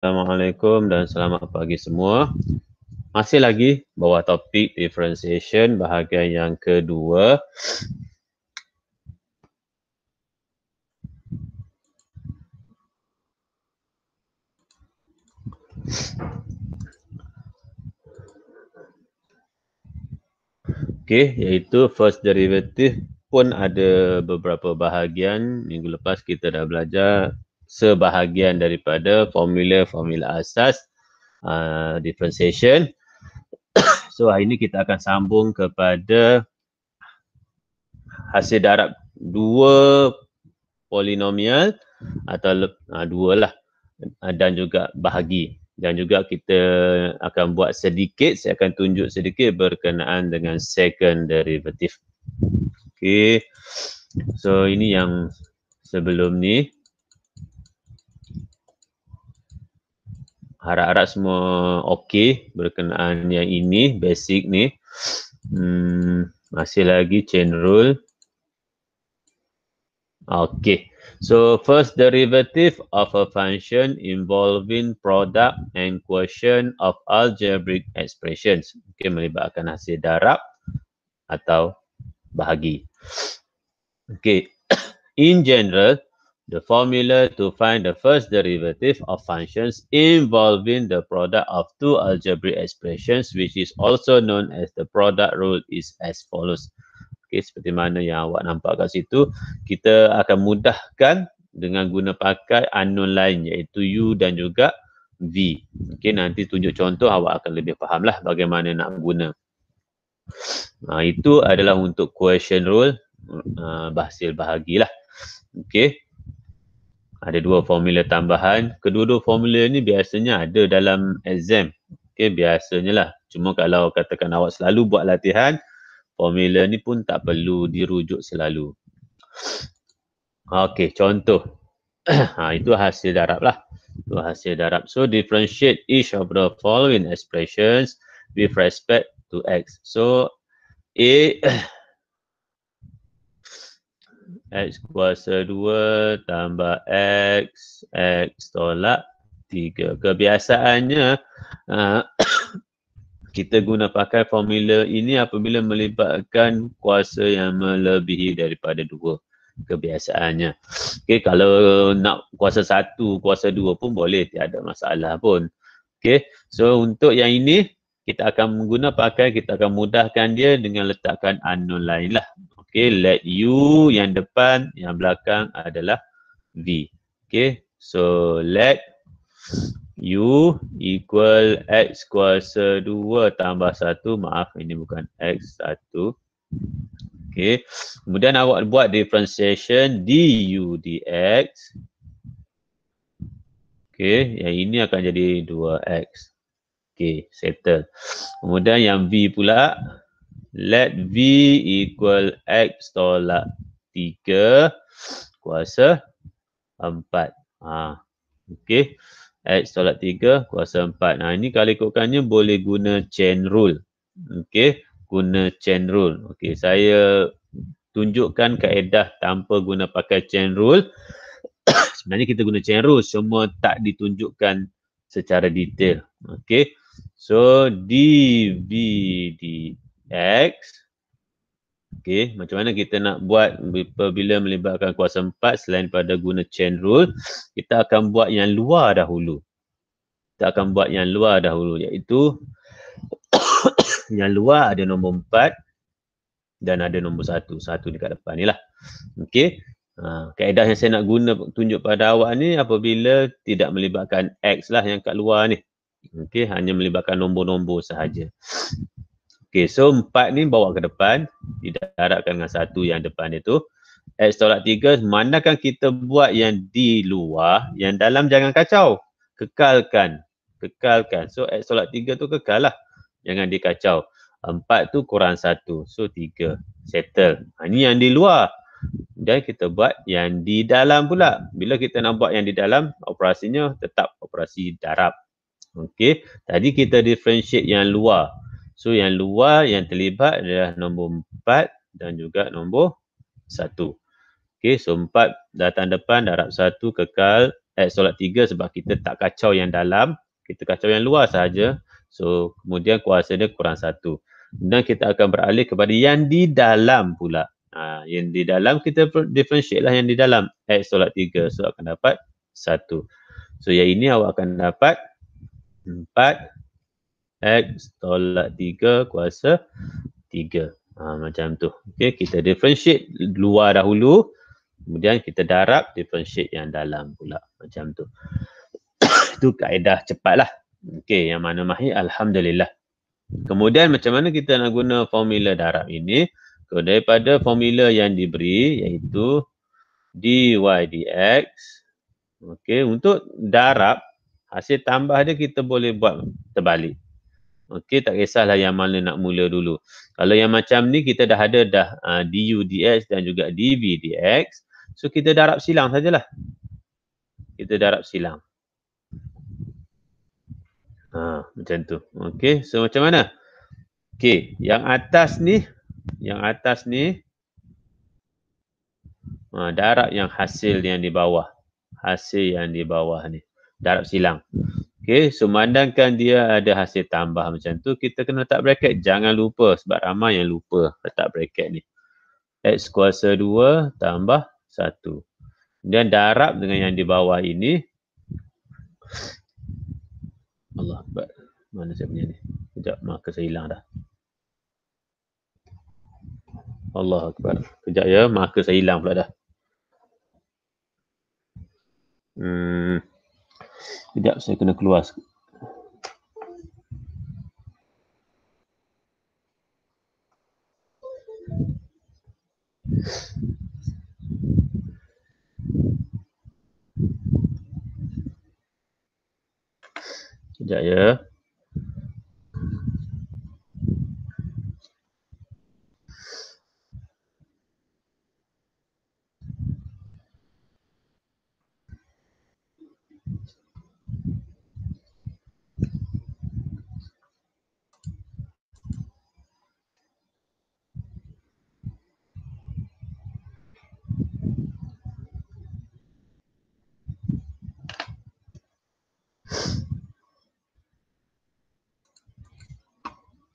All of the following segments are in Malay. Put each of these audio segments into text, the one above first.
Assalamualaikum dan selamat pagi semua. Masih lagi bawah topik differentiation bahagian yang kedua. Okey, iaitu first derivative pun ada beberapa bahagian. Minggu lepas kita dah belajar sebahagian daripada formula-formula asas differentiation. So hari ini kita akan sambung kepada hasil darab dua polinomial atau dua lah dan juga bahagi, dan juga kita akan buat sedikit, saya akan tunjuk sedikit berkenaan dengan second derivative. Okey, so ini yang sebelum ni. Harap-harap semua okey berkenaan yang ini, basic ni. Masih lagi chain rule. Okay, so first derivative of a function involving product and quotient of algebraic expressions. Okay, melibatkan hasil darab atau bahagi. Okay, in general, the formula to find the first derivative of functions involving the product of two algebraic expressions, which is also known as the product rule, is as follows. Okay, seperti mana yang awak nampak kat situ, kita akan mudahkan dengan guna pakai unknown lain iaitu U dan juga V. Okay, nanti tunjuk contoh awak akan lebih fahamlah bagaimana nak guna. Itu adalah untuk quotient rule, hasil bahagilah. Okay, ada dua formula tambahan. Kedua-dua formula ni biasanya ada dalam exam. Okay, biasanya lah. Cuma kalau katakan awak selalu buat latihan, formula ni pun tak perlu dirujuk selalu. Okey, contoh. Itu hasil darab lah. Itu hasil darab. So, differentiate each of the following expressions with respect to X. So, A, X kuasa 2 tambah X, X tolak 3. Kebiasaannya, kita guna pakai formula ini apabila melibatkan kuasa yang melebihi daripada 2. Kebiasaannya. Okey, kalau nak kuasa 1, kuasa 2 pun boleh, tiada masalah pun. Okey, so untuk yang ini kita akan guna pakai, kita akan mudahkan dia dengan letakkan unknown lain lah. Okey, let U yang depan, yang belakang adalah V. Okey, so let U equal X kuasa 2 tambah 1. Maaf, ini bukan X1. Okay. Kemudian awak buat differentiation du dx. Okay, yang ini akan jadi 2x. Okay, settle. Kemudian yang V pula, let V equal X tolak 3 kuasa 4. Okay. X tolak 3 kuasa 4. Ini kalau ikutkannya boleh guna chain rule. Okey, guna chain rule. Okey, saya tunjukkan kaedah tanpa guna pakai chain rule. Sebenarnya kita guna chain rule, semua tak ditunjukkan secara detail. Okey. So dv dx. Okey, macam mana kita nak buat apabila melibatkan kuasa 4 selain pada guna chain rule? Kita akan buat yang luar dahulu. Iaitu yang luar ada nombor 4 dan ada nombor 1. 1 dekat depan ni lah. Okey. Kaedah yang saya nak guna tunjuk pada awak ni apabila tidak melibatkan X lah yang kat luar ni. Okey, hanya melibatkan nombor-nombor sahaja. Okey, so 4 ni bawa ke depan, didarabkan dengan 1 yang depan itu. X tolak 3, manakah kita buat yang di luar, yang dalam jangan kacau. Kekalkan. So X tolak 3 tu kekal lah. Jangan dikacau. 4 tu kurang 1. So 3. Settle. Ini yang di luar. Dan kita buat yang di dalam pula. Bila kita nak buat yang di dalam, operasinya tetap operasi darab. Okey. Tadi kita differentiate yang luar. So yang luar yang terlibat adalah nombor 4 dan juga nombor 1. Okey. So 4 datang depan, darab 1 kekal. X tolak 3 sebab kita tak kacau yang dalam, kita kacau yang luar sahaja. So, kemudian kuasa dia kurang 1. Dan kita akan beralih kepada yang di dalam pula. Yang di dalam kita differentiate lah yang di dalam. X tolak 3. So, akan dapat 1. So, yang ini awak akan dapat 4 X tolak 3 kuasa 3. Macam tu. Okay, kita differentiate luar dahulu. Kemudian kita darab differentiate yang dalam pula. Macam tu. Itu kaedah cepat lah. Okay, yang mana mahir, alhamdulillah. Kemudian macam mana kita nak guna formula darab ini? So, daripada formula yang diberi, iaitu dy dx. Okay, untuk darab, hasil tambah dia kita boleh buat terbalik. Okey, tak kisahlah yang mana nak mula dulu. Kalau yang macam ni kita dah ada du dx dan juga dv dx. So kita darab silang sajalah. Kita darab silang. Macam tu. Okey, so macam mana? Okey, yang atas ni darab yang hasil yang di bawah. Hasil yang di bawah ni. Darab silang. Okey, so memandangkan dia ada hasil tambah macam tu, kita kena letak bracket. Jangan lupa sebab ramai yang lupa letak bracket ni. X kuasa 2 tambah 1. Dan darab dengan yang di bawah ini. Allah Akbar. Mana saya punya ni? Sekejap, marker saya hilang dah. Allah Akbar. Sekejap ya, marker saya hilang pula dah. Sekejap, saya kena keluar. Sekejap ya.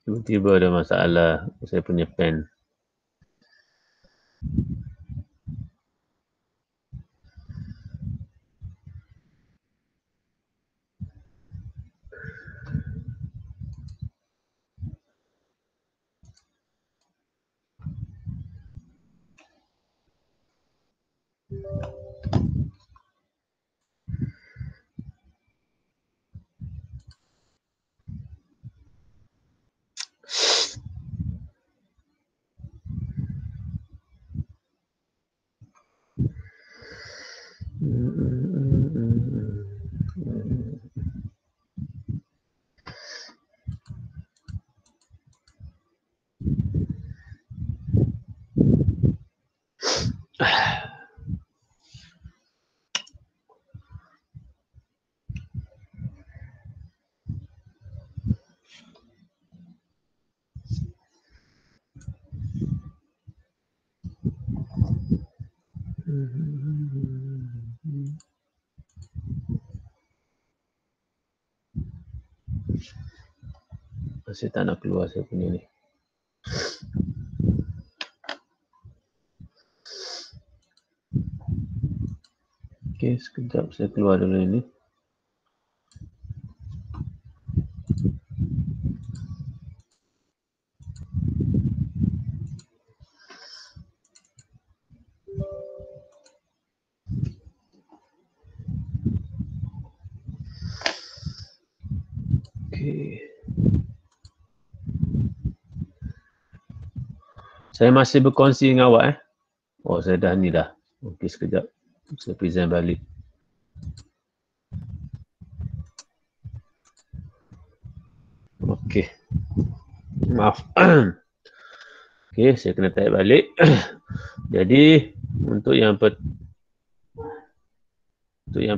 Tiba-tiba ada masalah saya punya pen. Masih tak nak keluar saya punya ni. Okey, sekejap saya keluar dulu ini. Okey. Saya masih berkongsi dengan awak Oh, saya dah ni dah. Okey, sekejap. Saya present balik. Okey. Maaf. Okey, saya kena type balik. Jadi, untuk yang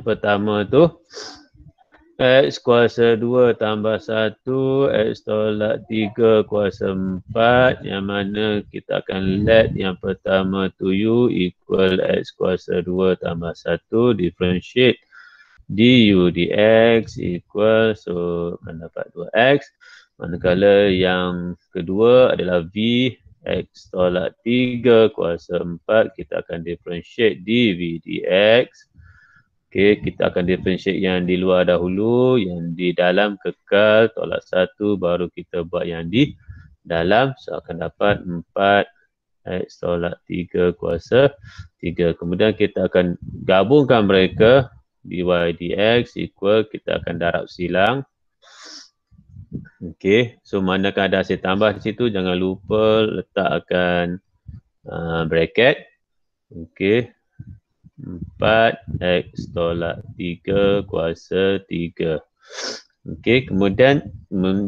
pertama tu, X kuasa 2 tambah 1, X tolak 3 kuasa 4, yang mana kita akan let yang pertama tu U equal X kuasa 2 tambah 1, differentiate du dx equal, so akan dapat 2x. Manakala yang kedua adalah v x tolak 3 kuasa 4, kita akan differentiate dv dx. Okey, kita akan differentiate yang di luar dahulu, yang di dalam kekal tolak 1, baru kita buat yang di dalam. So akan dapat 4x tolak 3 kuasa 3. Kemudian kita akan gabungkan mereka, dy dx equal, kita akan darab silang. Okey, so manakala ada hasil tambah di situ, jangan lupa letakkan bracket. Okey, 4x tolak 3 kuasa 3. Okey, kemudian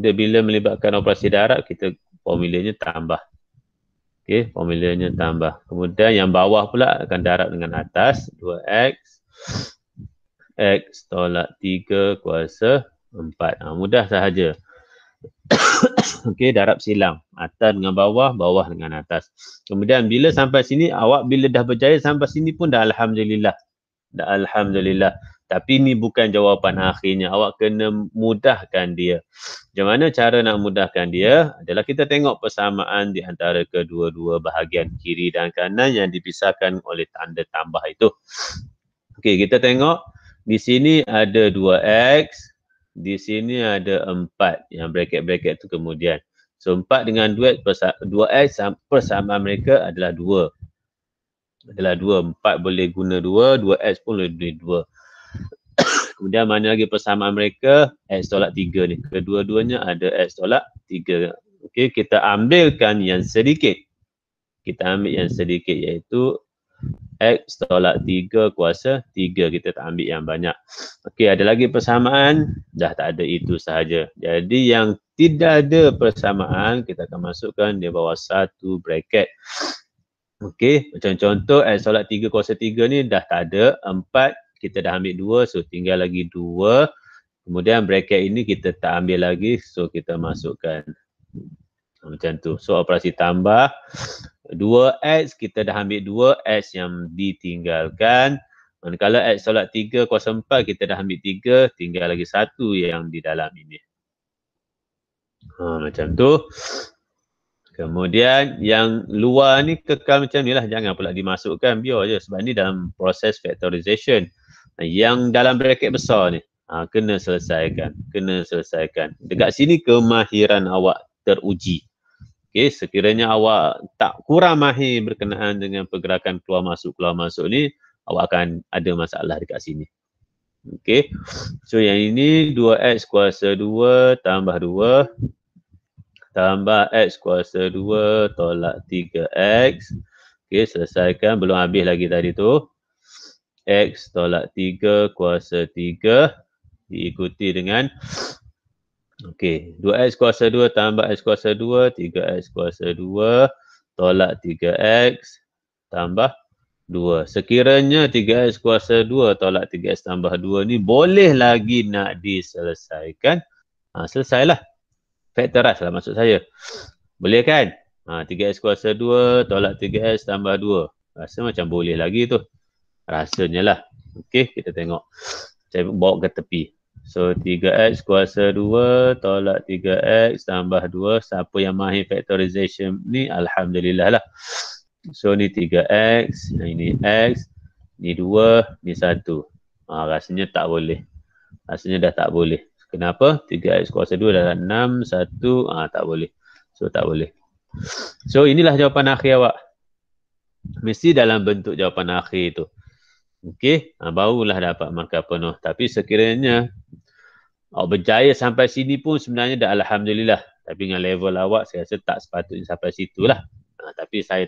bila melibatkan operasi darab, kita formulanya tambah. Okey, formulanya tambah. Kemudian yang bawah pula akan darab dengan atas, 2x x tolak 3 kuasa 4. Mudah sahaja. Okey, darab silang. Atas dengan bawah, bawah dengan atas. Kemudian bila sampai sini, awak bila dah berjaya sampai sini pun dah alhamdulillah. Dah alhamdulillah. Tapi ni bukan jawapan akhirnya. Awak kena mudahkan dia. Macam mana cara nak mudahkan dia? Adalah kita tengok persamaan di antara kedua-dua bahagian kiri dan kanan yang dipisahkan oleh tanda tambah itu. Okey, kita tengok di sini ada 2x. Di sini ada 4, yang bracket-bracket tu kemudian. So 4 dengan 2x persamaan mereka adalah 2. Adalah 2. 4 boleh guna 2, 2x pun boleh guna 2. Kemudian mana lagi persamaan mereka? X tolak 3 ni. Kedua-duanya ada x tolak 3. Okey, kita ambilkan yang sedikit. Kita ambil yang sedikit, iaitu x tolak 3 kuasa 3. Kita tak ambil yang banyak. Okey, ada lagi persamaan? Dah tak ada, itu sahaja. Jadi yang tidak ada persamaan, kita akan masukkan di bawah satu bracket. Okey, macam contoh x tolak 3 kuasa 3 ni dah tak ada. 4, kita dah ambil 2, so tinggal lagi 2. Kemudian bracket ini kita tak ambil lagi, so kita masukkan. Macam tu. So operasi tambah 2x, kita dah ambil 2x yang ditinggalkan. Manakala x tolak 3 kuasa 4, kita dah ambil 3, tinggal lagi 1 yang di dalam ini. Macam tu. Kemudian yang luar ni kekal macam ni lah. Jangan pula dimasukkan, biar je. Sebab ni dalam proses factorization. Yang dalam bracket besar ni, kena selesaikan. Kena selesaikan. Dekat sini kemahiran awak teruji. Okay, sekiranya awak tak kurang mahir berkenaan dengan pergerakan keluar masuk ni, awak akan ada masalah dekat sini. Okay, so yang ini 2x kuasa 2 tambah 2 tambah x kuasa 2 tolak 3x. Okay, selesaikan. Belum habis lagi tadi tu. X tolak 3 kuasa 3 diikuti dengan okey, 2x kuasa 2 tambah x kuasa 2, 3x kuasa 2 tolak 3x tambah 2. Sekiranya 3x kuasa 2 tolak 3x tambah 2 ni boleh lagi nak diselesaikan, selesailah. Factorize lah maksud saya. Boleh kan? 3x kuasa 2 tolak 3x tambah 2. Rasa macam boleh lagi tu. Rasanya lah. Okey, kita tengok. Saya bawa ke tepi. So 3x kuasa 2 tolak 3x tambah 2. Siapa yang mahir factorization ni, alhamdulillah lah. So ni 3x, ini x, ni 2, ni 1. Rasanya tak boleh. Rasanya dah tak boleh. Kenapa? 3x kuasa 2 dah 6, 1, tak boleh. So tak boleh. So inilah jawapan akhir awak. Mesti dalam bentuk jawapan akhir tu. Okey, barulah dapat markah penuh. Tapi sekiranya awak berjaya sampai sini pun sebenarnya dah alhamdulillah. Tapi dengan level awak, saya rasa tak sepatutnya sampai situlah. Tapi saya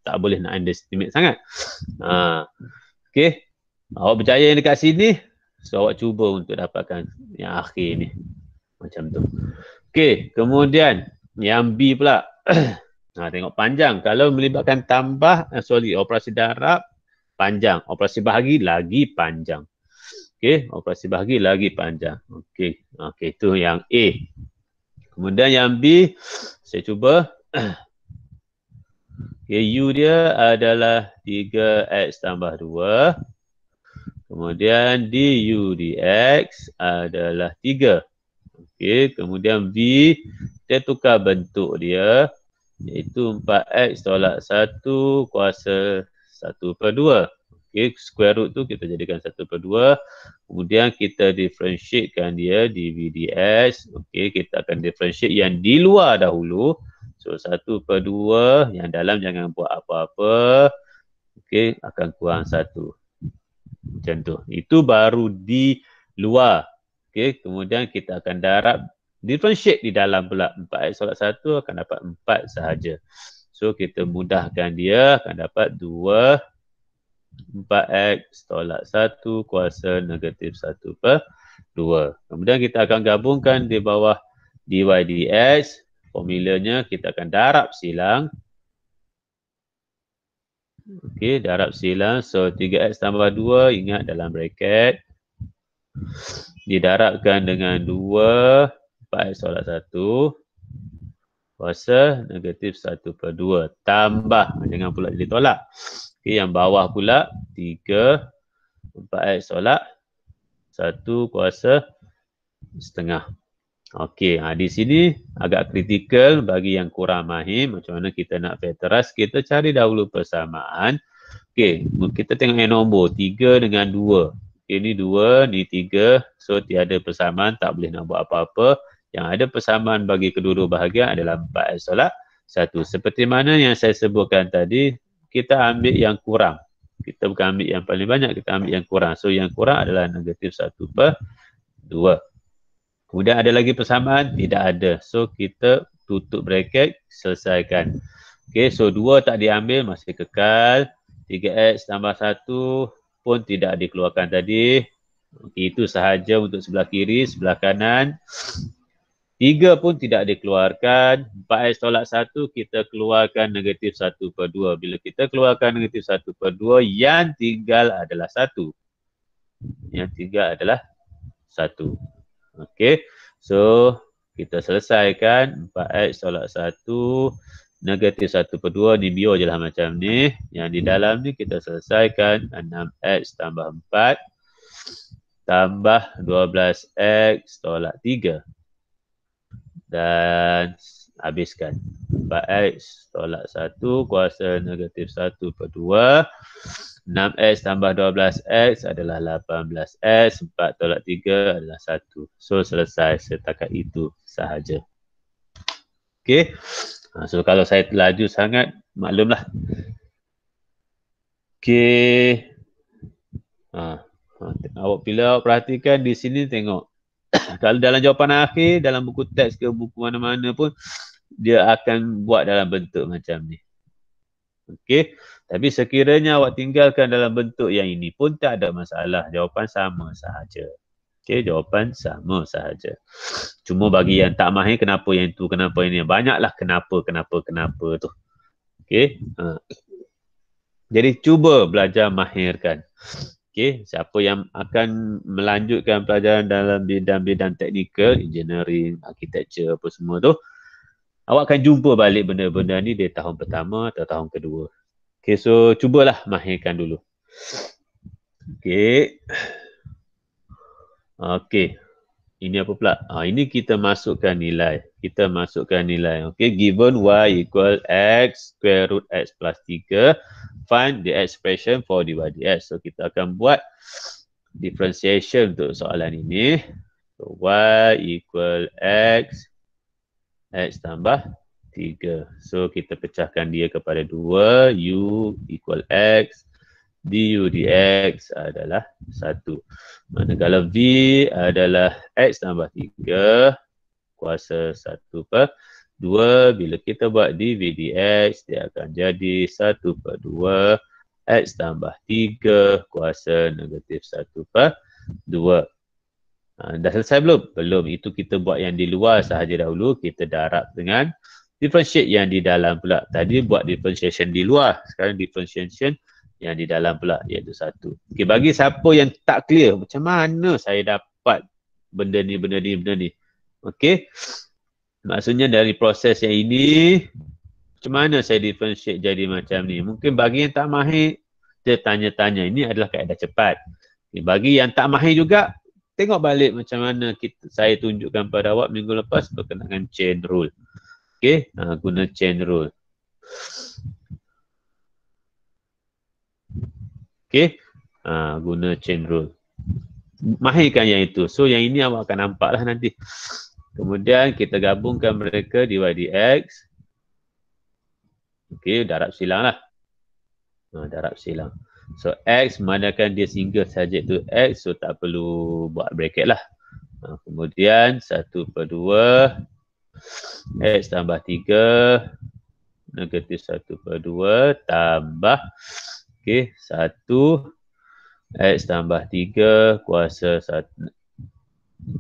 tak boleh nak underestimate sangat. Okey, awak berjaya yang dekat sini, so awak cuba untuk dapatkan yang akhir ni. Macam tu. Okey, kemudian yang B pula. Tengok panjang. Kalau melibatkan tambah, operasi darab, panjang. Operasi bahagi lagi panjang. Okey, operasi bahagi lagi panjang. Okey, itu yang A. Kemudian yang B, saya cuba. Okay, U dia adalah 3x tambah 2. Kemudian du dx adalah 3. Okey, kemudian V kita tukar bentuk dia iaitu 4x tolak 1 kuasa 1/2. Okey, square root tu kita jadikan 1/2. Kemudian kita differentiatekan dia dv dx. Okey, kita akan differentiate yang di luar dahulu. So 1/2, yang dalam jangan buat apa-apa. Okey, akan kurang 1. Macam tu. Itu baru di luar. Okey, kemudian kita akan darab differentiate di dalam pula. 4x tolak 1 akan dapat 4 sahaja. So kita mudahkan dia, akan dapat 2 4x tolak 1 kuasa negatif 1/2. Kemudian kita akan gabungkan di bawah dy dx. Formulanya kita akan darab silang. Okey, darab silang. So 3x tambah 2, ingat dalam bracket. Didarabkan dengan 2 4x tolak 1 kuasa negatif 1/2 tambah, jangan pula ditolak. Okey, yang bawah pula 3 4x tolak 1 kuasa setengah. Okey, di sini agak kritikal bagi yang kurang mahir macam mana kita nak factorize. Kita cari dahulu persamaan. Okey, kita tengok yang nombor 3 dengan 2. Okay, ni 2, ni 3. So tiada persamaan, tak boleh nak buat apa-apa. Yang ada persamaan bagi kedua-dua bahagian adalah 4x tolak 1. Seperti mana yang saya sebutkan tadi, kita ambil yang kurang. Kita bukan ambil yang paling banyak, kita ambil yang kurang. So yang kurang adalah negatif 1/2. Kemudian ada lagi persamaan? Tidak ada. So kita tutup bracket, selesaikan. Okay, so 2 tak diambil, masih kekal. 3x tambah 1 pun tidak dikeluarkan tadi. Okay, itu sahaja untuk sebelah kiri, sebelah kanan. 3 pun tidak dikeluarkan. 4x tolak 1 kita keluarkan negatif 1/2. Bila kita keluarkan negatif 1/2, yang tinggal adalah 1. Yang tinggal adalah 1. Okey, so kita selesaikan 4x tolak 1 negatif 1/2 ni biar je lah macam ni. Yang di dalam ni kita selesaikan 6x tambah 4 tambah 12x tolak 3 dan habiskan. 4x tolak 1 kuasa negatif 1/2. 6x tambah 12x adalah 18x. 4 tolak 3 adalah 1. So selesai setakat itu sahaja. Okey. So kalau saya terlaju sangat, maklumlah. Okey. Awak bila awak perhatikan di sini tengok. Kalau dalam jawapan akhir, dalam buku teks ke buku mana-mana pun, dia akan buat dalam bentuk macam ni. Okey. Tapi sekiranya awak tinggalkan dalam bentuk yang ini pun tak ada masalah. Jawapan sama sahaja. Okey, jawapan sama sahaja. Cuma bagi yang tak mahir, kenapa yang tu, kenapa ini. Banyaklah kenapa tu. Okey. Jadi cuba belajar mahirkan. Okey, siapa yang akan melanjutkan pelajaran dalam bidang-bidang teknikal, engineering, architecture apa semua tu, awak akan jumpa balik benda-benda ni di tahun pertama atau tahun kedua. Okay, so cubalah mahirkan dulu. Okay. Okay. Ini apa pula? Ini kita masukkan nilai. Okay, given y equal x square root x plus 3, find the expression for dy dx. So kita akan buat differentiation untuk soalan ini. So y equal x tambah 3. So kita pecahkan dia kepada 2. U equal x. Du dx adalah 1. Manakala V adalah x tambah 3 kuasa 1/2. Bila kita buat dv dx, dia akan jadi 1/2 x tambah 3 kuasa negatif 1/2. Dah selesai belum? Belum. Itu kita buat yang di luar sahaja dahulu. Kita darab dengan differentiate yang di dalam pula. Tadi buat differentiation di luar. Sekarang differentiation yang di dalam pula, iaitu 1. Okay, bagi siapa yang tak clear, macam mana saya dapat benda ni. Okay. Maksudnya dari proses yang ini, macam mana saya differentiate jadi macam ni. Mungkin bagi yang tak mahir, dia tanya-tanya. Ini adalah kaedah cepat. Bagi yang tak mahir juga, tengok balik macam mana saya tunjukkan pada awak minggu lepas berkenaan dengan chain rule. Okey, guna chain rule. Okey, guna chain rule. Mahirkan yang itu. So yang ini awak akan nampak lah nanti. Kemudian kita gabungkan mereka dy dx. Okey, darab silang lah. Darab silang. So x manakala dia single saja tu x, so tak perlu buat bracket lah. Kemudian 1/2 x tambah 3 negatif 1/2 tambah 1 x tambah 3 kuasa 1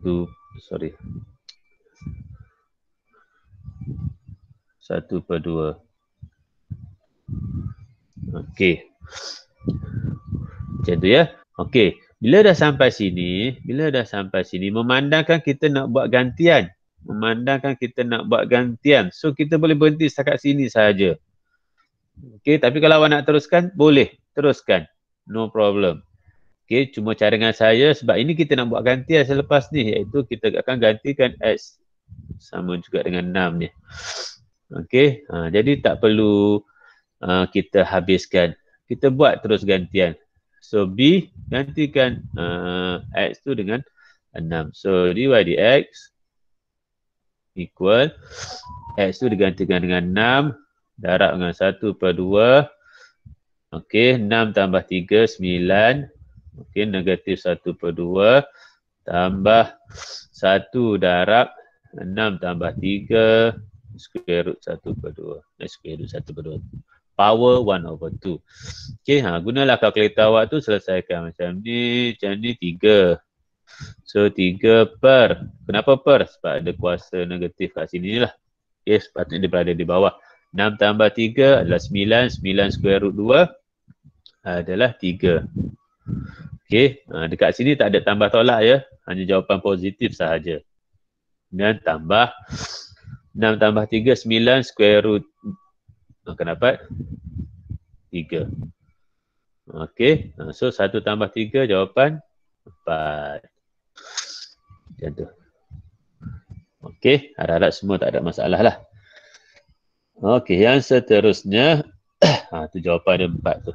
1/2. Okey. Macam tu ya. Okey. Bila dah sampai sini, memandangkan kita nak buat gantian. So kita boleh berhenti setakat sini saja. Okey, tapi kalau awak nak teruskan, boleh teruskan. No problem. Okey, cuma cara dengan saya sebab ini kita nak buat gantian selepas ni, iaitu kita akan gantikan x sama juga dengan 6 ni. Okey, jadi tak perlu kita habiskan. Kita buat terus gantian. So B gantikan x tu dengan 6. So dy dx equal x tu digantikan dengan 6 darab dengan 1/2. Okey, 6 tambah 3 9. Okey, negatif 1/2 tambah 1 darab 6 tambah 3 square root 1/2. Square root 1/2. Power 1/2. Okey, gunalah kalkulator awak tu, selesaikan macam ni 3. So 3 per. Kenapa per? Sebab ada kuasa negatif kat sini lah. Okey, sepatutnya dia berada di bawah. 6 tambah 3 adalah 9. 9 square root 2 adalah 3. Okey, dekat sini tak ada tambah tolak ya. Hanya jawapan positif sahaja. Dan tambah 6 tambah 3, 9 square root. Akan dapat 3. Okey, so 1 tambah 3 jawapan 4. Macam tu. Okey, harap-harap semua tak ada masalah lah. Okey, yang seterusnya, tu jawapan dia 4 tu.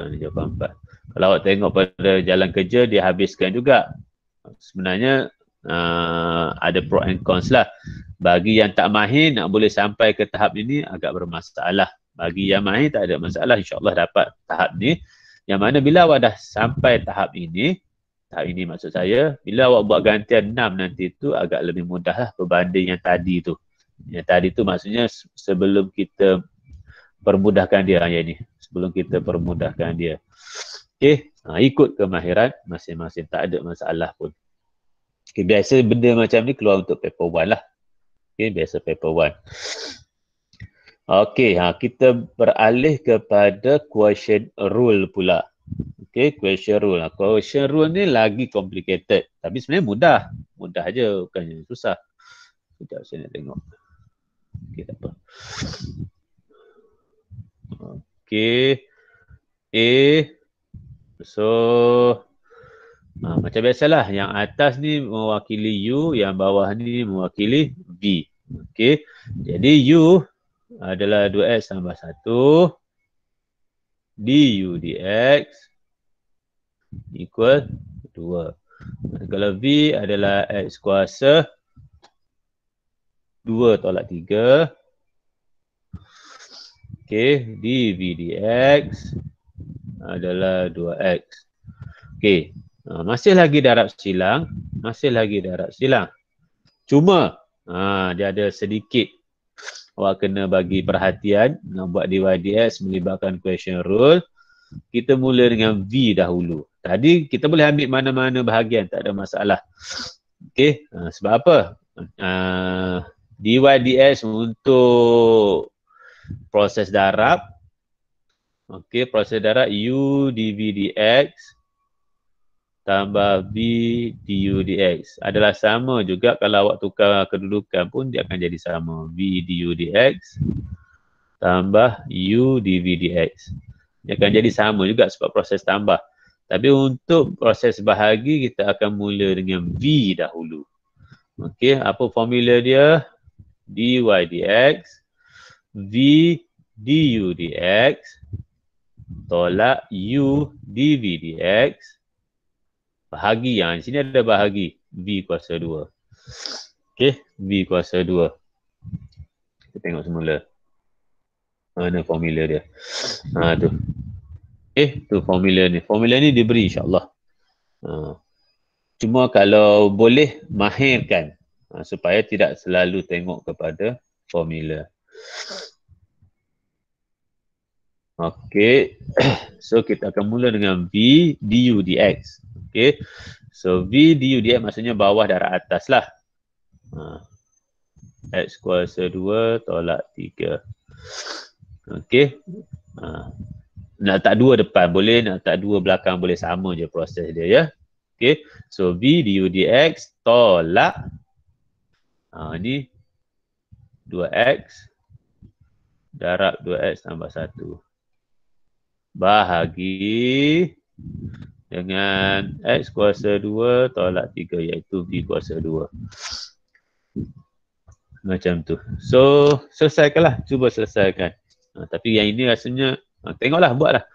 Ini jawapan 4. Kalau awak tengok pada jalan kerja, dia habiskan juga. Sebenarnya ada pro and cons lah. Bagi yang tak mahir, nak boleh sampai ke tahap ini agak bermasalah. Bagi yang mahir tak ada masalah, insyaAllah dapat tahap ni. Yang mana bila awak dah sampai tahap ini maksud saya, bila awak buat gantian 6 nanti tu agak lebih mudah lah berbanding yang tadi tu. Yang tadi tu maksudnya sebelum kita permudahkan dia yang ni. Sebelum kita permudahkan dia. Okey, ikut kemahiran masing-masing, tak ada masalah pun. Okay, biasa benda macam ni keluar untuk paper 1 lah. Okay, biasa paper 1. Okay, kita beralih kepada quotient rule pula. Okay, quotient rule. Quotient rule ni lagi complicated. Tapi sebenarnya mudah. Mudah aja, bukannya susah. Sekejap saya nak tengok. Okay, tak apa. Okay. So, macam biasalah, yang atas ni mewakili U, yang bawah ni mewakili V. Okey. Jadi U adalah 2x tambah 1 du dx equal 2. Kalau V adalah x kuasa 2 tolak 3. Okey, dv dx adalah 2x. Okey. Masih lagi darab silang. Cuma dia ada sedikit awak kena bagi perhatian nak buat dy dx melibatkan quotient rule. Kita mula dengan V dahulu. Tadi kita boleh ambil mana-mana bahagian, tak ada masalah. Okey, sebab apa? Dy dx untuk proses darab. Okey, proses darab U dv dx tambah V du dx adalah sama juga. Kalau awak tukar kedudukan pun dia akan jadi sama. V du dx tambah U dv dx. Dia akan jadi sama juga sebab proses tambah. Tapi untuk proses bahagi kita akan mula dengan V dahulu. Okey, apa formula dia? dy dx V du dx tolak u dv dx bahagi. Yang sini ada bahagi V kuasa 2. Okey, V kuasa 2. Kita tengok semula. Mana formula dia? Tu. Tu formula ni. Formula ni diberi insyaAllah. Cuma kalau boleh mahirkan supaya tidak selalu tengok kepada formula. Okey. So kita akan mula dengan V du dx. Okey. So V du dx maksudnya bawah darab atas lah. X kuasa 2 tolak 3. Okey. Nak letak 2 depan boleh, nak letak 2 belakang boleh, sama je proses dia ya. Okey. So V du dx tolak ni 2x darab 2x tambah 1 bahagi dengan x kuasa 2 tolak 3 iaitu V kuasa 2. Macam tu. So selesaikanlah, cuba selesaikan. Tapi yang ini rasanya tengoklah, buatlah.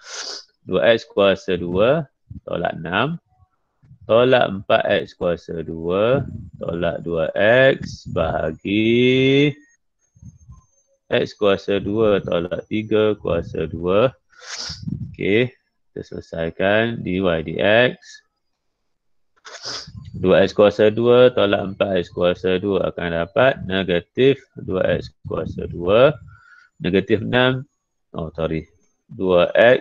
2x kuasa 2 tolak 6 tolak 4x kuasa 2 tolak 2x bahagi x kuasa 2 tolak 3 kuasa 2. Okey, kita selesaikan dy dx. 2x kuasa 2 tolak 4x kuasa 2 akan dapat negatif 2x kuasa 2 negatif 6 2x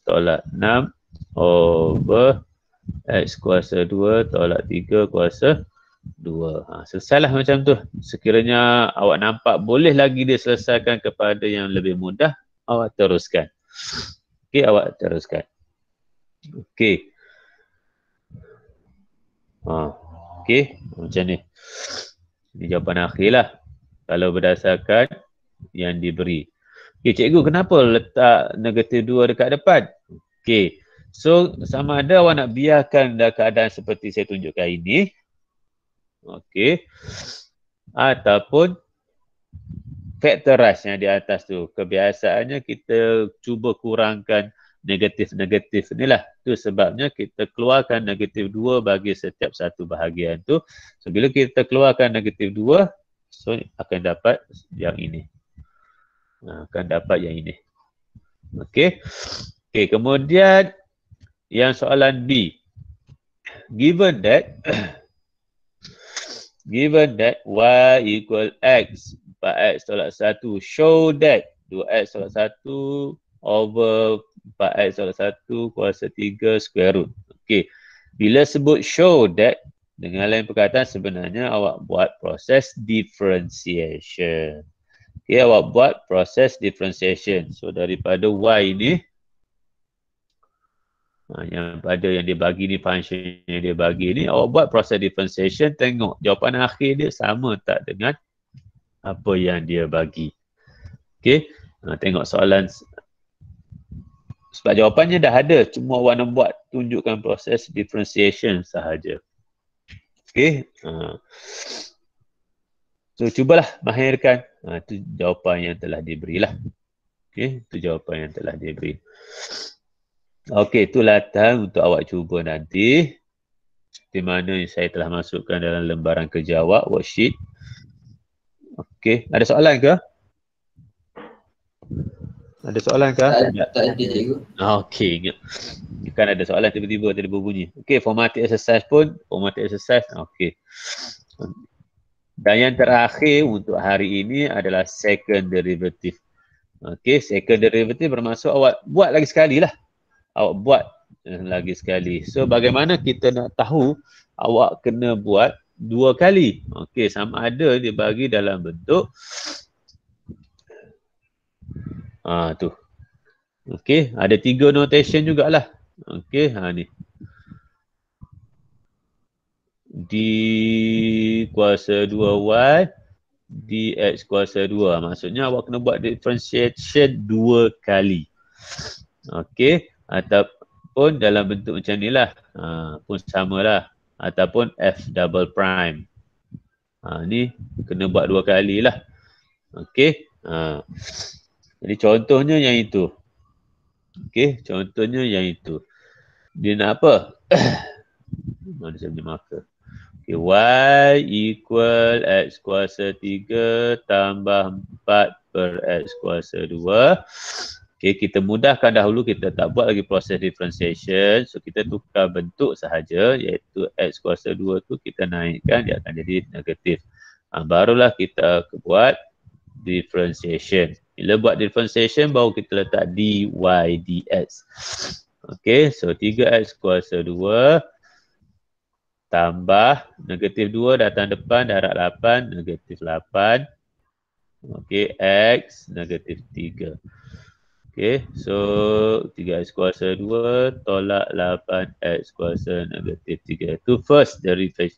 tolak 6 over x kuasa 2 tolak 3 kuasa 2. Selesailah macam tu. Sekiranya awak nampak boleh lagi dia selesaikan kepada yang lebih mudah, awak teruskan. Okey, awak teruskan. Okey. Okey, macam ni. Ini jawapan akhir lah. Kalau berdasarkan yang diberi. Okey, cikgu kenapa letak negatif 2 dekat depan? Okey. So, sama ada awak nak biarkan dalam keadaan seperti saya tunjukkan ini. Okey. Ataupun factorize yang di atas tu. Kebiasaannya kita cuba kurangkan negatif-negatif ni lah. Itu sebabnya kita keluarkan negatif 2 bagi setiap satu bahagian tu. So, bila kita keluarkan negatif 2, so akan dapat yang ini. Akan dapat yang ini. Okey. Okey, kemudian yang soalan B. Given that y equal x 4x tolak 1, show that 2x tolak 1 over 4x tolak 1 kuasa 3 square root. Okey. Bila sebut show that, dengan lain perkataan sebenarnya awak buat proses differentiation. Okey, awak buat proses differentiation. So daripada y ni, yang pada yang dia bagi ni, function yang dia bagi ni, awak buat proses differentiation, tengok jawapan akhir dia sama tak dengan apa yang dia bagi. Okey, tengok soalan. Sebab jawapannya dah ada, cuma awak nak buat, tunjukkan proses differentiation sahaja. Okey, so cubalah mahirkan. Itu jawapan yang telah diberilah. Okey, itu jawapan yang telah diberi. Okey, itu latihan untuk awak cuba nanti. Di mana saya telah masukkan dalam lembaran kerja awak, worksheet. Okey, ada soalan ke? Ada soalan ke? Tak ada, cikgu. Okey, ingat. Kan ada soalan tiba-tiba tadi berbunyi. Okey, formatic exercise pun, formatic exercise. Okey. Dan yang terakhir untuk hari ini adalah second derivative. Okey, second derivative bermaksud awak buat lagi sekali lah. Awak buat lagi sekali. So bagaimana kita nak tahu awak kena buat 2 kali? Okey, sama ada dia bagi dalam bentuk tu. Okey, ada 3 notation jugalah. Okey, ni. D kuasa 2y dx kuasa 2. Maksudnya awak kena buat differentiation 2 kali. Okey, atau pun dalam bentuk macam ni lah. Pun sama lah. Ataupun F double prime. Ni kena buat 2 kali lah. Okey. Jadi contohnya yang itu. Okey, contohnya yang itu. Dia nak apa? Mana saya punya marker? Okay, Y equal X kuasa 3 tambah 4 per X kuasa 2. Okay, kita mudahkan dahulu, kita tak buat lagi proses differentiation. So, kita tukar bentuk sahaja, iaitu X kuasa 2 tu kita naikkan, dia akan jadi negatif. Barulah kita buat differentiation. Bila buat differentiation, baru kita letak dy dx. Okay, so 3X kuasa 2 tambah negatif 2 datang depan, darab 8, negatif 8. Okey, X negatif 3. Okey, so 3X kuasa 2 tolak 8X kuasa negatif 3. Itu first derivation.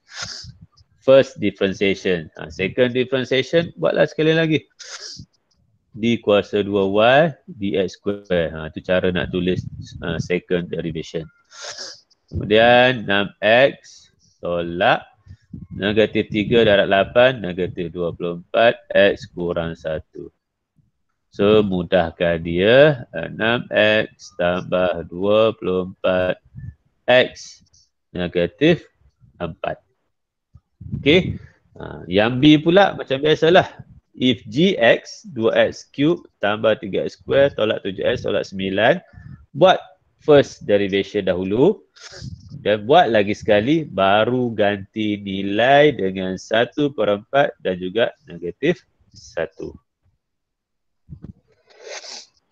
First differentiation. Second differentiation, buatlah sekali lagi. D kuasa 2Y, dx square. Itu cara nak tulis second derivation. Kemudian 6X tolak negatif 3 darab 8, negatif 24, X kurang 1. So, mudahkan dia. 6X tambah 24, X negatif 4. Okey. Yang B pula macam biasalah. If Gx, 2X cube tambah 3X square tolak 7X tolak 9. Buat first derivation dahulu. Dan buat lagi sekali, baru ganti nilai dengan 1/4 dan juga negatif 1.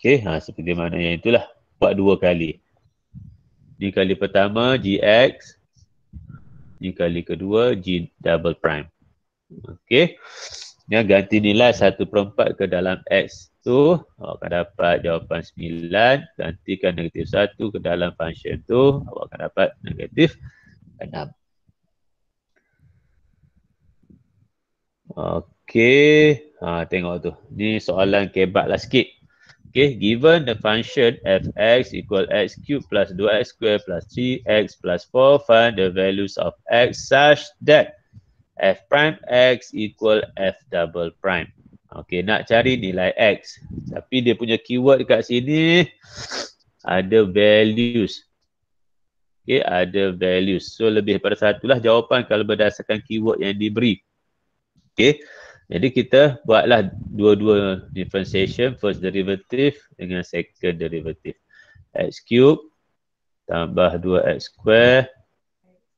Okey, seperti mana yang itulah. Buat 2 kali. Ini kali pertama, Gx. Ini kali kedua, G double prime. Okey. Yang ganti nilai 1/4 ke dalam X tu, awak akan dapat jawapan 9. Gantikan negatif 1 ke dalam function tu, awak akan dapat negatif 6. Okey, tengok tu. Ni soalan kebat lah sikit. Okay, given the function fx equal x cube plus 2x square plus 3x plus 4, find the values of x such that f prime x equal f double prime. Okay, nak cari nilai x. Tapi dia punya keyword dekat sini ada values. Okay, ada values. So, lebih daripada satulah jawapan kalau berdasarkan keyword yang diberi. Okay. Jadi kita buatlah dua-dua differentiation, first derivative dengan second derivative. X cube tambah 2x square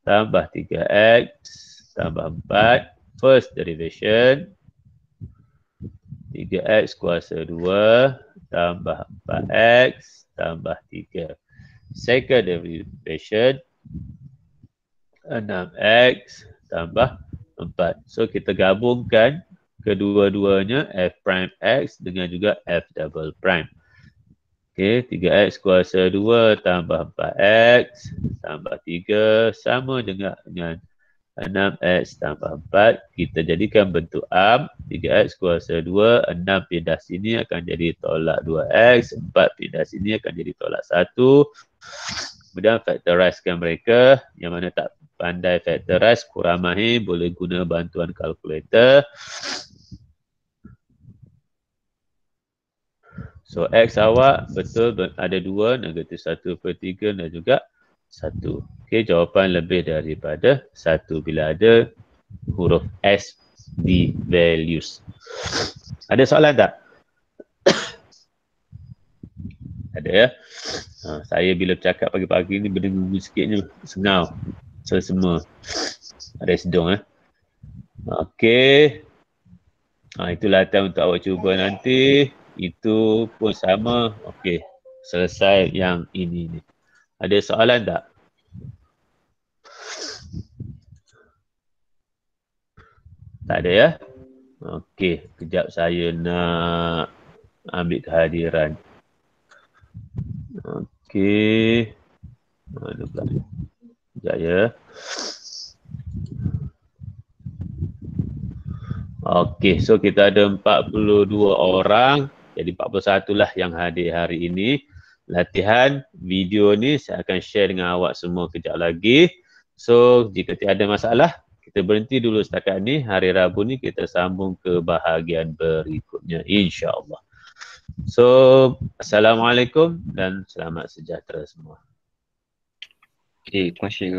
tambah 3x tambah 4. First derivation 3x kuasa 2 tambah 4x tambah 3. Second derivation 6x tambah 4. So kita gabungkan kedua-duanya f prime x dengan juga f double prime. Okey, 3x kuasa 2 tambah 4x tambah 3 sama dengan 6x tambah 4. Kita jadikan bentuk am. 3x kuasa 2, 6 pindah sini akan jadi tolak 2x, 4 pindah sini akan jadi tolak 1. Kemudian factorizekan mereka. Yang mana tak pandai factorize, kurang mahir, boleh guna bantuan kalkulator. So, X awak betul ada 2, negatif 1/3 dan juga 1. Okey, jawapan lebih daripada 1 bila ada huruf S di values. Ada soalan tak? Ada ya? Saya bila bercakap pagi-pagi ni berdengung sikitnya sengau. So, semua ada sedung. Okey. Itulah time untuk awak cuba nanti. Itu pun sama. Okey, selesai yang ini ni. Ada soalan tak? Tak ada ya? Okey, kejap saya nak ambil kehadiran. Okey. Mana pula? Kejap ya. Okey, so kita ada 42 orang. Jadi 41 lah yang hadir hari ini. latihan video ni saya akan share dengan awak semua kejap lagi. So, jika tiada masalah, kita berhenti dulu setakat ni. Hari Rabu ni kita sambung ke bahagian berikutnya, insya-Allah. So, Assalamualaikum dan selamat sejahtera semua. Okay, terima kasih.